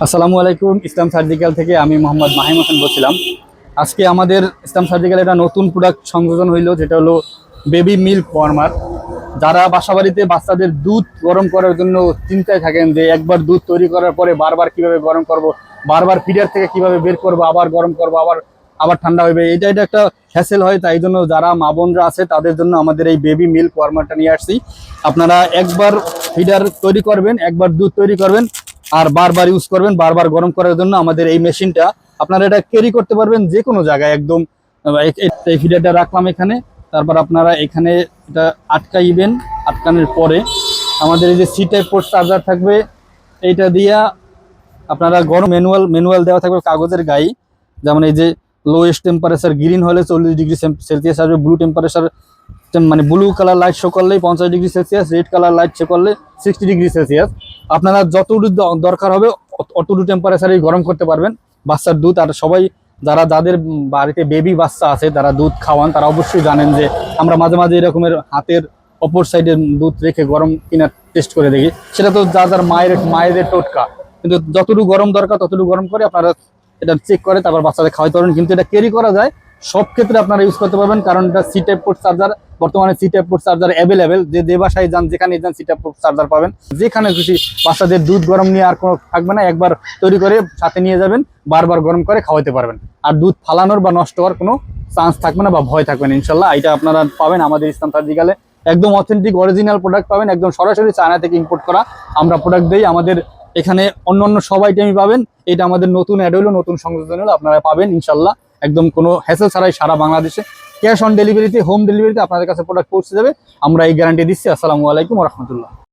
আসসালামু আলাইকুম। ইসলাম সার্জিক্যাল থেকে আমি মোহাম্মদ মাহিম হোসেন বলছিলাম। আজকে আমাদের ইসলাম সার্জিক্যাল একটা নতুন প্রোডাক্ট সংযোজন হইলো, যেটা হলো বেবি মিল্ক ওয়ার্মার। যারা বাসাবাড়িতে বাচ্চাদের দুধ গরম করার জন্য চিন্তায় থাকেন যে একবার দুধ তৈরি করার পরে বারবার কিভাবে গরম করব, বারবার ফিডার থেকে কিভাবে বের করব, আবার গরম করব, আবার আবার ঠান্ডা হইবে, এটা একটা হ্যাসেল হয়। তাই জন্য যারা মা বোনরা আছে তাদের জন্য আমাদের এই বেবি মিল্ক ওয়ার্মারটা নিয়ে আসছি। আপনারা একবার ফিডার তৈরি করবেন, একবার দুধ তৈরি করবেন, আর বারবার ইউজ করবেন, বারবার গরম করার জন্য আমাদের এই মেশিনটা। আপনারা এটা ক্যারি করতে পারবেন যে কোনো জায়গায় একদম। এই ফিডারটা রাখলাম এখানে, তারপর আপনারা এখানে এটা আটকাইবেন। আটকানোর পরে আমাদের এই যে সি টাইপ পোর্ট চার্জার থাকবে, এইটা দিয়া আপনারা গরম ম্যানুয়াল দেওয়া থাকবে কাগজের গায়ে। যেমন এই যে লোয়েস্ট টেম্পারেচার গ্রিন হলে 40°C আসবে, ব্লু টেম্পারেচার মানে ব্লু কালার লাইট শো করলেই 50°C, red colour light show করলে 60°C। আপনারা যতটুকু দরকার হবে অতটুকু টেম্পারেচারে গরম করতে পারবেন বাচ্চার দুধ। আর সবাই যাদের বাড়িতে বেবি বাচ্চা আছে, যারা দুধ খাওয়ান, তারা অবশ্যই জানেন যে আমরা মাঝে মাঝে এরকমের হাতের অপর সাইডে দুধ রেখে গরম কিনা টেস্ট করে দেখি। সেটা তো যার মায়েদের টোটকা, কিন্তু যতটুকু গরম দরকার ততটুকু গরম করে আপনারা এটা চেক করে তারপর বাচ্চাদের খাওয়াইতে পারবেন। কিন্তু এটা ক্যারি করা যায়, সব ক্ষেত্রে আপনারা ইউজ করতে পারবেন, কারণ এটা সি টাইপ পোর্ট চার্জার। বর্তমানে C type port charger available, যে বাসায় যান যেখানে যান সি টাইপ পোর্ট চার্জার পাবেন। যেখানে খুশি বাচ্চাদের দুধ গরম নিয়ে আর কোনো থাকবে না, একবার তৈরি করে সাথে নিয়ে যাবেন, বারবার গরম করে খাওয়াতে পারবেন। আর দুধ ফালানোর বা নষ্ট হওয়ার কোনো চান্স থাকবে না বা ভয় থাকবে না ইনশাল্লাহ। এটা আপনারা পাবেন আমাদের ইসলাম সার্জিক্যালে, একদম অথেন্টিক অরিজিনাল প্রোডাক্ট পাবেন, একদম সরাসরি চায়না থেকে ইম্পোর্ট করা আমরা প্রোডাক্ট দিই। আমাদের এখানে অন্য সব আইটেমই পাবেন। এটা আমাদের নতুন অ্যাড হলো, নতুন সংযোজন হলো, আপনারা পাবেন ইনশাল্লাহ একদম কোনো হ্যাসেল ছাড়াই সারা বাংলাদেশে ক্যাশ অন ডেলিভারিতে, হোম ডেলিভারিতে আপনাদের কাছে প্রোডাক্ট পৌঁছে যাবে। আমরা এই গ্যারান্টি দিচ্ছি। আসসালামু আলাইকুম ওয়া রাহমাতুল্লাহ।